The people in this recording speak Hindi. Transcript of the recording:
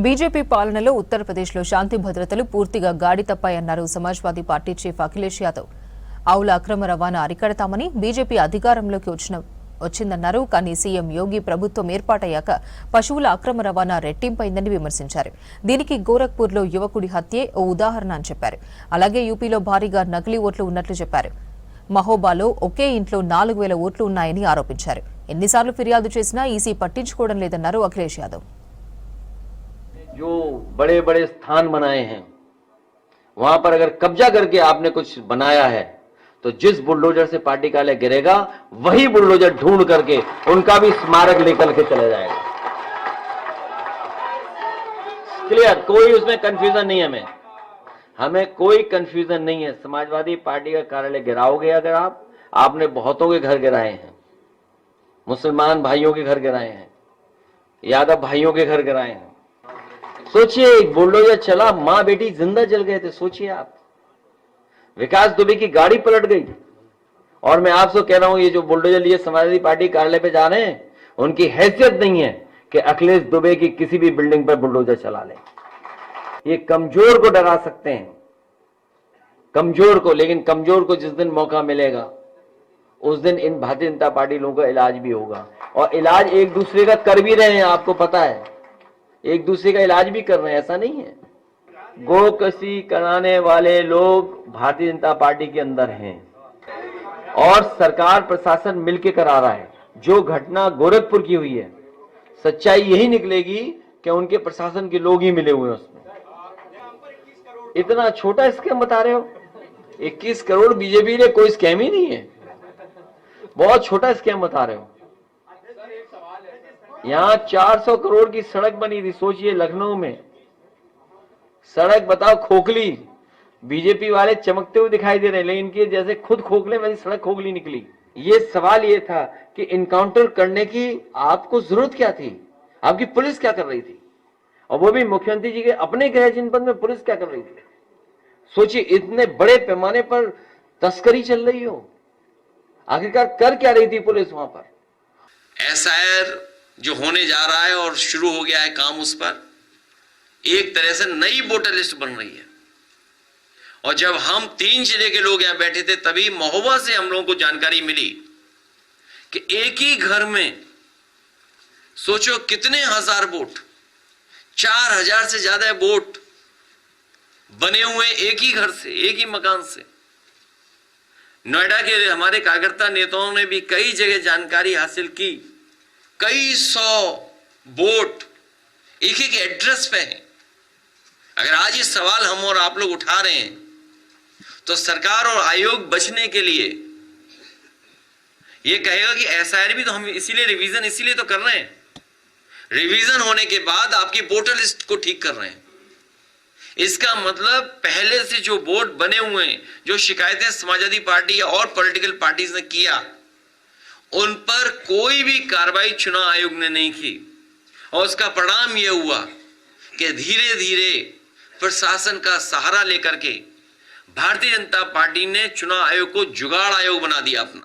బీజేపీ పాలనలో ఉత్తరప్రదేశ్లో శాంతి భద్రతలు పూర్తిగా గాడి తప్పాయన్నారు సమాజ్వాదీ పార్టీ చీఫ్ అఖిలేష్ యాదవ్. ఆవుల అక్రమ రవాణా అరికడతామని బీజేపీ అధికారంలోకి వచ్చిందన్నారు. కానీ సీఎం యోగి ప్రభుత్వం ఏర్పాటయ్యాక పశువుల అక్రమ రవాణా రెట్టింపైందని విమర్శించారు. దీనికి గోరఖ్పూర్లో యువకుడి హత్యే ఓ ఉదాహరణ అని చెప్పారు. అలాగే యూపీలో భారీగా నకిలీ ఓట్లు ఉన్నట్లు చెప్పారు. మహోబాలో ఒకే ఇంట్లో 4,000 ఓట్లు ఉన్నాయని ఆరోపించారు. ఎన్నిసార్లు ఫిర్యాదు చేసినా ఈసీ పట్టించుకోవడం లేదన్నారు అఖిలేష్ యాదవ్. जो बड़े बड़े स्थान बनाए हैं वहां पर अगर कब्जा करके आपने कुछ बनाया है तो जिस बुलडोजर से पार्टी कार्यालय गिरेगा वही बुलडोजर ढूंढ करके उनका भी स्मारक लेकर के चले जाएगा. क्लियर, कोई उसमें कंफ्यूजन नहीं है. हमें कोई कंफ्यूजन नहीं है. समाजवादी पार्टी का कार्यालय गिराओगे अगर आपने बहुतों के घर गिराए हैं, मुसलमान भाइयों के घर गिराए हैं, यादव भाइयों के घर गिराए हैं. सोचिए, एक बुलडोजर चला, मां बेटी जिंदा जल गए थे. सोचिए आप, विकास दुबे की गाड़ी पलट गई. और मैं आपसे कह रहा हूं, ये जो बुलडोजर लिए समाजवादी पार्टी कार्यालय पे जा रहे हैं, उनकी हैसियत नहीं है कि अखिलेश दुबे की किसी भी बिल्डिंग पर बुलडोजर चला ले. ये कमजोर को डरा सकते हैं, कमजोर को. लेकिन कमजोर को जिस दिन मौका मिलेगा उस दिन इन भारतीय जनता पार्टी लोगों का इलाज भी होगा. और इलाज एक दूसरे का कर भी रहे हैं, आपको पता है. एक दूसरे का इलाज भी कर रहे हैं, ऐसा नहीं है. गोकशी कराने वाले लोग भारतीय जनता पार्टी के अंदर हैं और सरकार प्रशासन मिलकर करा रहा है. जो घटना गोरखपुर की हुई है, सच्चाई यही निकलेगी कि उनके प्रशासन के लोग ही मिले हुए हैं उसमें. इतना छोटा स्कैम बता रहे हो? 21 करोड़ बीजेपी ने कोई स्कैम ही नहीं है. बहुत छोटा स्कैम बता रहे हो. यहां 400 करोड़ की सड़क बनी थी. सोचिए, लखनऊ में सड़क बताओ खोखली. बीजेपी वाले चमकते हुए दिखाई दे रहे हैं, लेकिन इनके जैसे खुद खोखले वैसी सड़क खोखली निकली. ये सवाल ये था कि इनकाउंटर करने की आपको जरूरत क्या थी? आपकी पुलिस क्या कर रही थी? और वो भी मुख्यमंत्री जी के अपने गृह जनपद में पुलिस क्या कर रही थी? सोचिए, इतने बड़े पैमाने पर तस्करी चल रही हो, आखिरकार कर क्या रही थी पुलिस वहां पर? एसआईआर जो होने जा रहा है और शुरू हो गया है काम, उस पर एक तरह से नई वोटर लिस्ट बन रही है. और जब हम 3 जिले के लोग यहां बैठे थे, तभी महोबा से हम लोगों को जानकारी मिली कि एक ही घर में सोचो कितने हजार वोट, 4,000 से ज्यादा वोट बने हुए एक ही घर से, एक ही मकान से. नोएडा के हमारे कार्यकर्ता नेताओं ने भी कई जगह जानकारी हासिल की. कई 100 वोट एक एक एड्रेस पे हैं. अगर आज ये सवाल हम और आप लोग उठा रहे हैं तो सरकार और आयोग बचने के लिए ये कहेगा कि एसआईआर भी तो हम इसीलिए रिवीजन इसीलिए तो कर रहे हैं. रिवीजन होने के बाद आपकी वोटर लिस्ट को ठीक कर रहे हैं. इसका मतलब पहले से जो वोट बने हुए हैं, जो शिकायतें समाजवादी पार्टी और पॉलिटिकल पार्टीज ने किया, उन पर कोई भी कार्रवाई चुनाव आयोग ने नहीं की. और उसका परिणाम यह हुआ कि धीरे धीरे प्रशासन का सहारा लेकर के भारतीय जनता पार्टी ने चुनाव आयोग को जुगाड़ आयोग बना दिया अपना.